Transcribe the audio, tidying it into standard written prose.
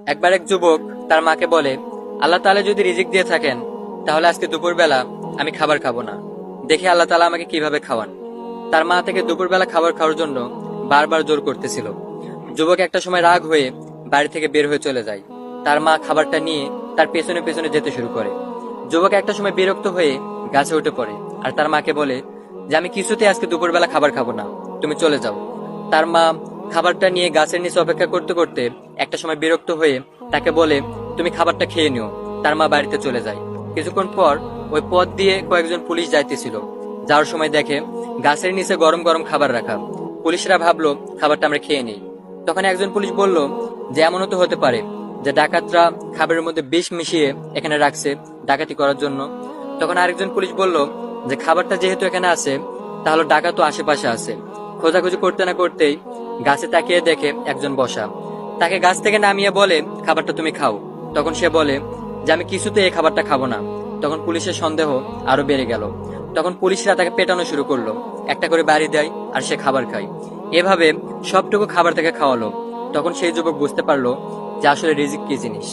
একবার এক যুবক তার মাকে বলে, আল্লাহ তাআলা যদি রিজিক দিয়ে থাকেন তাহলে আজকে দুপুরবেলা আমি খাবার খাবো না, দেখি আল্লাহ তাআলা আমাকে কিভাবে খাওয়ান। তার মা তাকে দুপুরবেলা খাবার খাওয়ার জন্য বারবার জোর করতেছিল। যুবক একটা সময় রাগ হয়ে বাড়ি থেকে বের হয়ে চলে যায়। তার মা খাবারটা নিয়ে তার পেছনে পেছনে যেতে শুরু করে। যুবক একটা সময় বিরক্ত হয়ে গাছে উঠে পড়ে আর তার মাকে বলে যে আমি কিছুতে আজকে দুপুরবেলা খাবার খাবো না, তুমি চলে যাও। তার মা খাবারটা নিয়ে গাছের নিচে অপেক্ষা করতে করতে একটা সময় বিরক্ত হয়ে তাকে বলে, তুমি খাবারটা খেয়ে নিও। তার মা বাড়িতে চলে যায়। কিছুক্ষণ পর ওই পথ দিয়ে কয়েকজন পুলিশ যাইতেছিল। যাওয়ার সময় দেখে গাছের নিচে গরম গরম খাবার রাখা। পুলিশরা ভাবলো খাবারটা আমরা খেয়ে নিই। তখন একজন পুলিশ বলল যে এমনও তো হতে পারে যে ডাকাতরা খাবারের মধ্যে বিষ মিশিয়ে এখানে রাখছে ডাকাতি করার জন্য। তখন আরেকজন পুলিশ বলল যে খাবারটা যেহেতু এখানে আছে তাহলে ডাকাতও আশেপাশে আছে। খোঁজাখুঁজি করতে না করতেই গাছে তাকিয়ে দেখে একজন বসা। তাকে গাছ থেকে নামিয়ে বলে, খাবারটা তুমি খাও। তখন সে বলে যে আমি কিছুতে এই খাবারটা খাবো না। তখন পুলিশের সন্দেহ আরো বেড়ে গেল। তখন পুলিশরা তাকে পেটানো শুরু করলো। একটা করে বাড়ি দেয় আর সে খাবার খায়। এভাবে সবটুকু খাবার তাকে খাওয়ালো। তখন সেই যুবক বুঝতে পারলো যে আসলে রিজিক কি জিনিস।